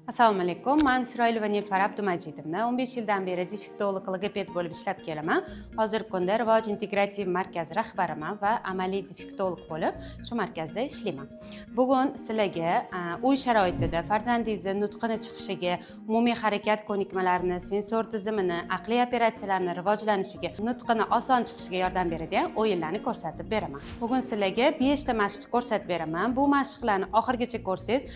Assalomu alaykum. Men Isroilova Nilufar Abdumajidovna 15 yildan beri defektolog logoped bo'lib ishlab kelaman. Hozirgi kunda Rivoj integrativ markazi rahbariman va amaliy defektolog bo'lib shu markazda ishlayman. Bugun sizlarga uy sharoitida farzandingizni nutqini chiqishiga, umumiy harakat ko'nikmalarini, sensor tizimini, aqliy operatsiyalarni rivojlanishiga, nutqini oson chiqishiga yordam beradigan o'yinlarni ko'rsatib beraman. Bugun sizlarga 5 ta mashq ko'rsatib beraman. Bu mashqlarni oxirigacha ko'rsangiz,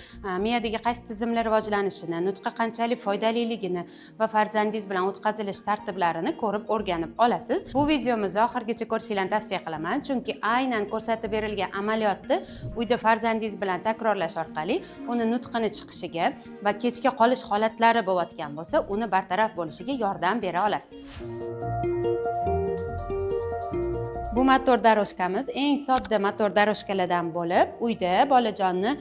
miyadagi qaysi tizimlar rivojlanishini, nutqqa qanchalik foydaliligini va farzandingiz bilan o'tkazilish tartiblarini ko'rib o'rganib olasiz. Bu videomizni oxirigacha ko'rishingizni tavsiya qilaman, chunki aynan ko'rsatib berilgan amaliyotni uyda farzandingiz bilan takrorlash orqali uni nutqini chiqishiga va kechga qolish holatlari bo'layotgan bo'lsa, uni bartaraf bo'lishiga yordam bera olasiz. Bu motor daroshkamiz eng sodda motor daroshkalardan bo'lib, uyda bolajonni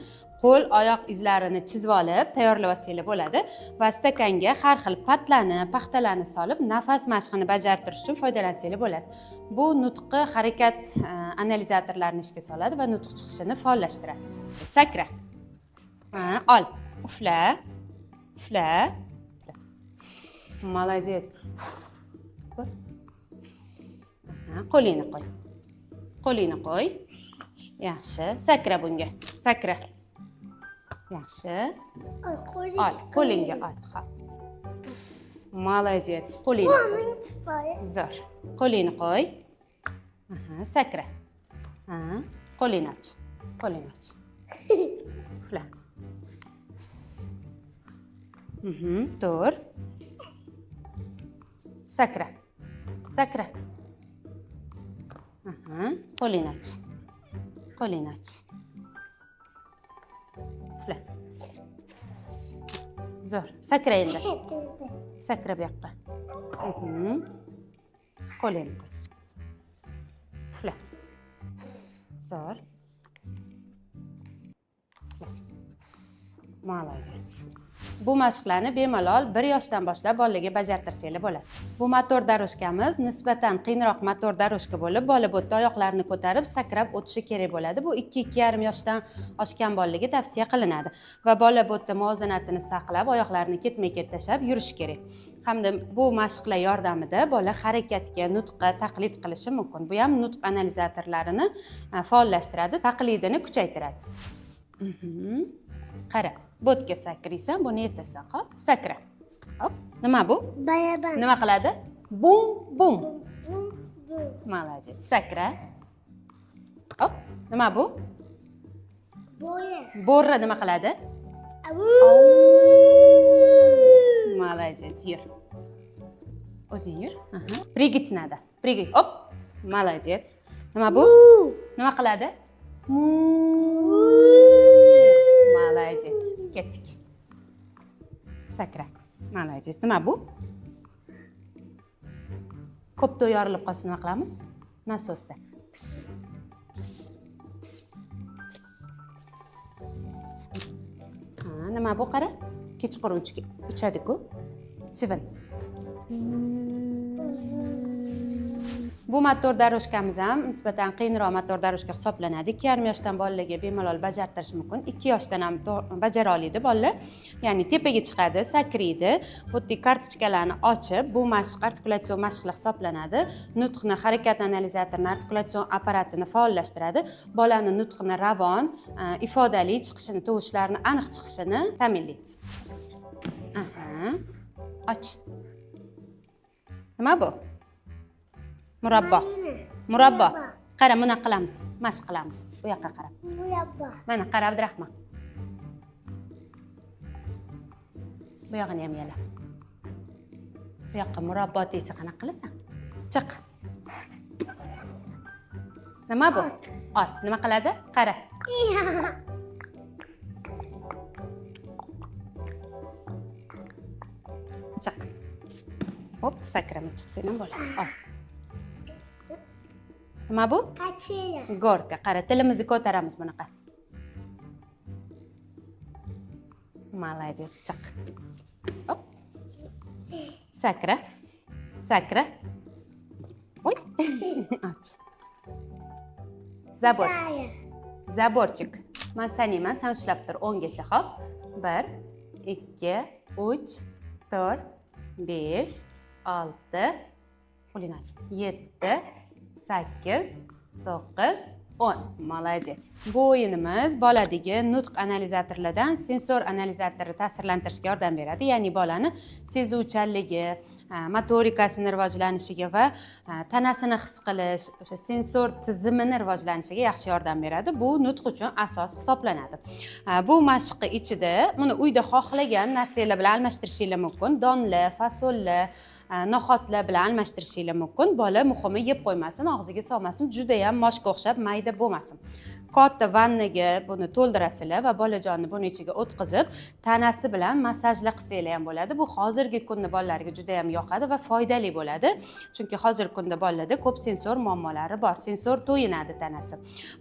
qo'l, oyoq izlarini chizib olib tayyorlab olsangiz bo'ladi va stakanga har xil patlarni, paxtalarni solib nafas mashqini bajartirish uchun foydalansangiz bo'ladi. Bu nutqi harakat analizatorlarini ishga soladi va nutq chiqishini faollashtiradi. Sakra. Ol. Ufla. Ufla. Молодец. Qo'lingni qo'y. Qo'lingni qo'y. Yaxshi. Sakra bunga. Sakra. Yaxshi. Ol, qo'lingga ol. Xo'p. Молодец. Qo'lingni. Zo'r. Qo'lingni qo'y. Sakra. Qo'lingni och. Qo'lingni och. Uxla. Tur. Sakra. Sakra. Qo'lingni och. Qo'lingni och. Uxla. Zo'r. Sakra endi. Sakra bu yoqqa. Qo'lingni qo'y. Uxla. Zo'r. Молодец. Bu mashqlarni bemalol 1 yoshdan boshlab bolalarga bajartirsangiz bo'ladi. Bu motor daroshkamiz nisbatan qiyinroq motor daroshka bo'lib, bola bu yerda oyoqlarini ko'tarib, sakrab o'tishi kerak bo'ladi. Bu 2-2,5 yoshdan oshgan bolalarga tavsiya qilinadi va bola bu yerda muvozanatini saqlab, oyoqlarini ketma-ket tashlab yurish kerak. Hamda bu mashqlar yordamida bola harakatga, nutqqa taqlid qilishi mumkin. Bu ham nutq analizatorlarini faollashtiradi, taqlidini kuchaytiradi. Qara. Bo'tga sakraysan, buni yetasan, xo'p? Sakra. Hop. Nima bu? Bayaban. Nima qiladi? Bum, bum. Молодец. Sakra. Hop. Nima bu? Bo'ri. Bo'ri nima qiladi? Молодец. Yur. O'zing yur. Prigit nada. Prigit. Hop. Молодец. Nima bu? Nima qiladi? Молодец. Ketdik. Sakra. Молодец. Nima bu? Ko'pda yorilib qolsa nima qilamiz? Nasosda. Pis. Pis. Pis. Nima bu qara? Kechqurun uchadi-ku. Chivin. Bu motor daroshkamiz ham nisbatan qiyinroq motor daroshka hisoblanadi. 2,5 yoshdan bolalarga bemalol bajartirish mumkin. 2 yoshdan ham bajara oladi bolalar. Ya'ni tepaga chiqadi, sakraydi. Xuddi kartochkalarni ochib, bu mashq artikulyatsion mashqlar hisoblanadi. Nutqni harakat analizatorini, artikulyatsion apparatini faollashtiradi. Bolaning nutqini ravon, ifodali chiqishini, tovushlarini aniq chiqishini ta'minlaydi. Och. Nima bu? Murabbo. Murabbo. Qara, buni qilamiz. Mashq qilamiz. Bu yoqqa qarab. Murabbo. Mana qara Abdurahmon. Bu yog'ini ham yala. Bu yoqqa murabbo desa qanaqa qilasan? Chiq. Nima bu? Ot. Nima qiladi? Qara. Chiq. Hop, sakrama chiqsang ham bo'ladi. Ol. Nima bu? Kachela. Gorka. Qara, tilimizni ko'taramiz bunaqa. Молодец. Chiq. Hop. Sakra. Sakra. Oy. Och. Zabor. Zaborchik. Men sanayman, sen ushlab tur 10 gacha, hop. 1 2, 3, 4, 5, 6, qo'lini och. 7, 8, 9, 10. Молодец. Bu o'yinimiz boladagi nutq analizatorlardan sensor analizatorni ta'sirlantirishga yordam beradi. Ya'ni bolani sezuvchanligi, motorikasini rivojlanishiga va tanasini his qilish, o'sha sensor tizimini rivojlanishiga yaxshi yordam beradi. Bu nutq uchun asos hisoblanadi. Bu mashqi ichida buni uyda xohlagan narsalar bilan almashtirishingiz mumkin. Donlar, fasollar, no'xatlar bilan almashtirishingiz mumkin. Bola muhimi yeb qo'ymasin, og'ziga solmasin, juda ham moshga o'xshab mayda bo'lmasin. Katta vannaga buni to'ldirasizlar va bolajonni buni ichiga o'tkazib, tanasi bilan massajla qilsanglar ham bo'ladi. Bu hozirgi kunda bolalarga juda ham yoqadi va foydali bo'ladi. Chunki hozirgi kunda bolalarda ko'p sensor muammolari bor. Sensor to'yinadi tanasi.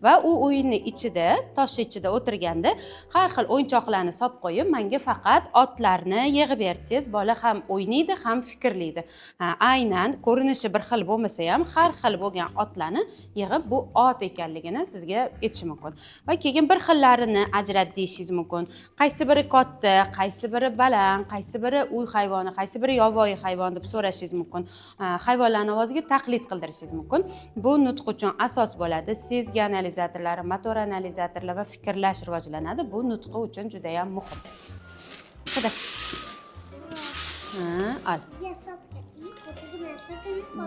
Va u o'yinni ichida, tosh ichida o'tirganda har xil o'yinchoqlarni solib qo'yib, menga faqat otlarni yig'ib bersangiz, bola ham o'ynaydi, ham fikrlaydi. Aynan ko'rinishi bir xil bo'lmasa ham, har xil bo'lgan otlarni yig'ib bu ot ekanligini sizga aytish mumkin. Va keyin bir xillarini ajrat deyishingiz mumkin. Qaysi biri katta, qaysi biri baland, qaysi biri uy hayvoni, qaysi biri yovvoyi hayvon deb so'rashingiz mumkin. Hayvonlarning ovoziga taqlid qildirishingiz mumkin. Bu nutq uchun asos bo'ladi. Sezgi analizatorlari, motor analizatorlar va fikrlash rivojlanadi. Bu nutqi uchun juda ham muhim. Qidir. Al.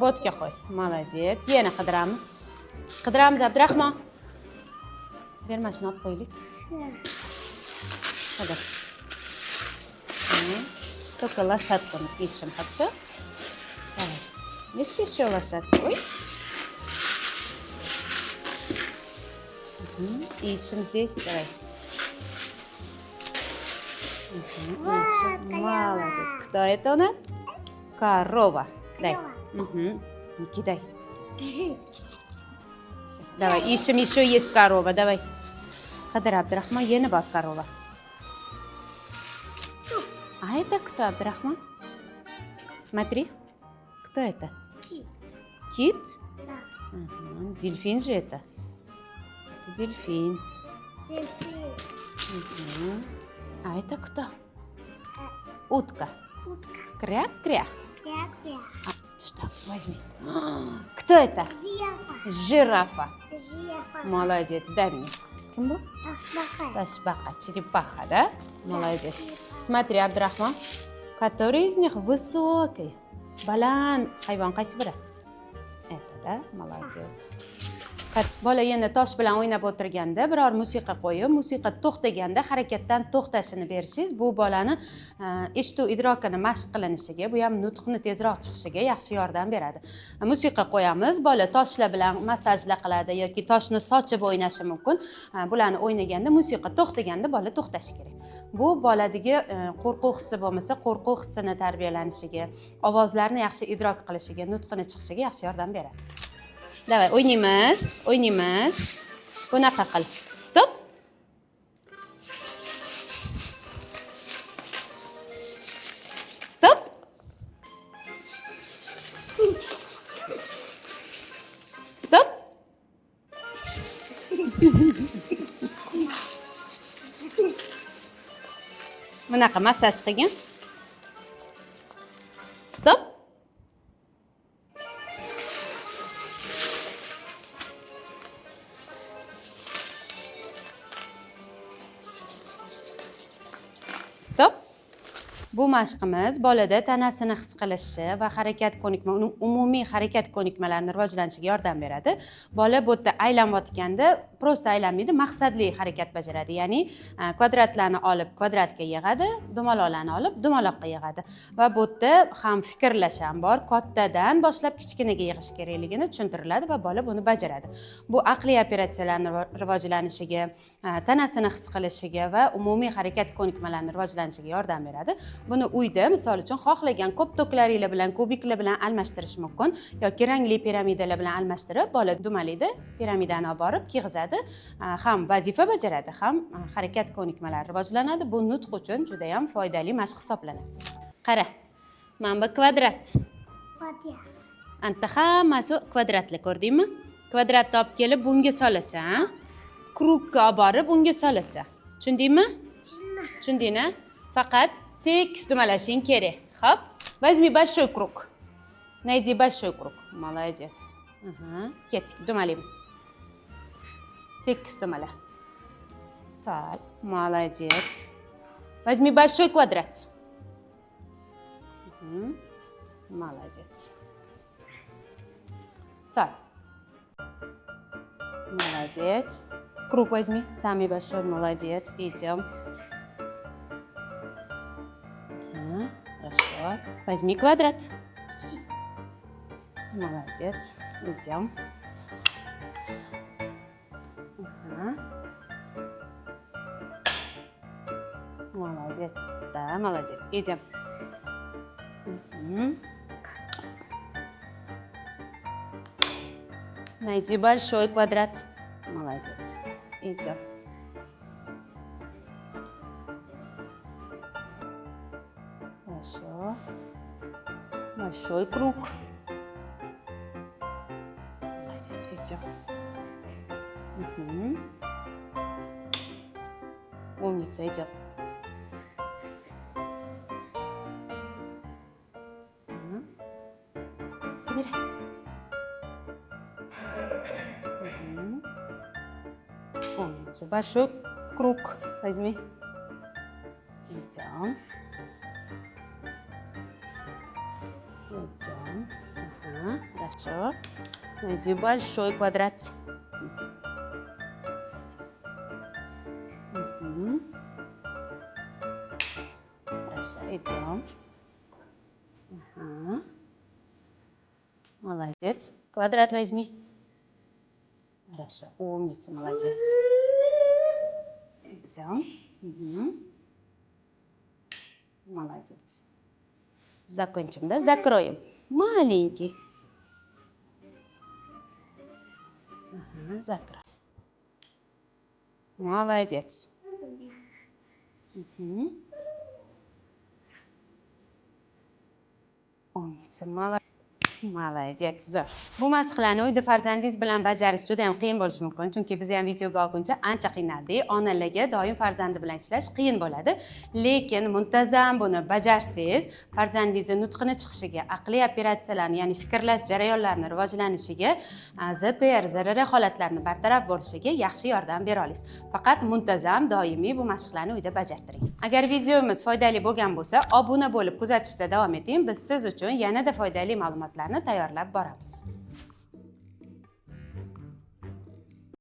Botga qo'y. Молодец. Yana qidiramiz. Qidiramiz Abdurahmon. Ber mashina olib qo'ylik. Qidir. Только лошадку напишем, хорошо? Давай. Есть еще лошадка? Ой. Ищем здесь, давай. Молодец. Кто это у нас? Корова. Дай. Не кидай. Всё. Давай, ищем, еще есть корова, давай. Qidir Abdurahmon, yana bor корова. А это кто, Абдрахман? Смотри. Кто это? Кит. Кит? Да. Ага. Дельфин же это? Это дельфин. Дельфин. А это кто? Утка. Утка. Кря-кря. Кря-кря. Что? Возьми. Кто это? Зефа. Жирафа. Зефа. Молодец. Дай мне. Кем был? Тасбака. Ташбака. Черепаха, да? Молодец. Смотри, Абдрахман. Который из них высокий? Baland hayvon qaysi biri? Это, да? Молодец. Bola yana tosh bilan o'ynab o'tirganda biror musiqa qo'yib, musiqa to'xtaganda harakatdan to'xtashini berishingiz bu bolani eshituv idrokini mashq qilinishiga, bu ham nutqni tezroq chiqishiga yaxshi yordam beradi. Musiqa qo'yamiz, bola toshlar bilan massajla qiladi yoki toshni sochib o'ynashi mumkin. Bularni o'ynaganda musiqa to'xtaganda bola to'xtashi kerak. Bu boladagi qo'rquv hissi bo'lmasa, qo'rquv hissini tarbiyalanishiga, ovozlarni yaxshi idrok qilishiga, nutqini chiqishiga yaxshi yordam beradi. Давай, o'ynaymiz, o'ynaymiz. Bunaqa qil. Stop. Stop. Stop. Bunaqa massaj qilgin. Stop. Stop. Bu mashqimiz bolada tanasini his qilishi va harakat ko'nikma, umumiy harakat ko'nikmalarini rivojlanishiga yordam beradi. Bola bu yerda aylanayotganda prosta aylanmaydi, maqsadli harakat bajaradi. Ya'ni kvadratlarni olib kvadratga yig'adi, dumaloqlarni olib dumaloqqa yig'adi. Va bu yerda ham fikrlash ham bor. Kattadan boshlab kichkinaga yig'ish kerakligini tushuntiriladi va bola buni bajaradi. Bu aqliy operatsiyalarning rivojlanishiga, tanasini his qilishiga va umumiy harakat ko'nikmalarining rivojlanishiga yordam beradi. Buni uyda, misol uchun, xohlagan ko'p to'klaringlar bilan, kubiklar bilan almashtirish mumkin yoki rangli piramidalar bilan almashtirib, bola dumalaydi, piramidani olib borib kiyg'izadi, ham vazifa bajaradi, ham harakat ko'nikmalari rivojlanadi. Bu nutq uchun juda ham foydali mashq hisoblanadi. Qara. Mana bu kvadrat. Kvadrat. Anta hammasi kvadratlar, ko'rdingmi? Kvadratni olib kelib bunga solasan, krugga olib borib unga solasan. Tushundingmi? Tushundingmi? Faqat tekis dumalashing kerak. Xo'p? Возьми большой круг. Найди большой круг. Молодец. Ketdik, dumalaymiz. Tekis dumala. Sal. Молодец. Возьми большой квадрат. Молодец. Сал. Молодец. Круг возьми. Самый большой. Молодец. Идем. Хорошо. Возьми квадрат. Молодец. Идем. Молодец. Да, молодец. Идем. Найди большой квадрат. Молодец. Идем. Хорошо. Большой круг. Молодец. Идем. Умница. Идем. Собирай. Умница. Большой круг возьми. Идем. Идем. Хорошо. Найди большой квадрат. Хорошо. Идем. Молодец. Квадрат возьми. Хорошо. Умница. Молодец. Идем. Молодец. Закончим, да? Закроем. Маленький. Закрой. Молодец. Umniца, молодец. Zo'r. Bu mashqlarni uyda farzandingiz bilan bajarish juda ham qiyin bo'lishi mumkin, chunki biz ham videoga olguncha ancha qiynaldik. Onalarga doim farzandi bilan ishlash qiyin bo'ladi. Lekin muntazam buni bajarsangiz, farzandingizni nutqini chiqishiga, aqliy operatsiyalarni, ya'ni fikrlash jarayonlarini rivojlanishiga, ZPR, ZRR holatlarini bartaraf bo'lishiga yaxshi yordam bera olasiz. Faqat muntazam, doimiy bu mashqlarni uyda bajartiring. Agar videomiz foydali bo'lgan bo'lsa, obuna bo'lib kuzatishda davom eting. Biz siz uchun yanada foydali ma'lumotlarni tayyorlab boramiz.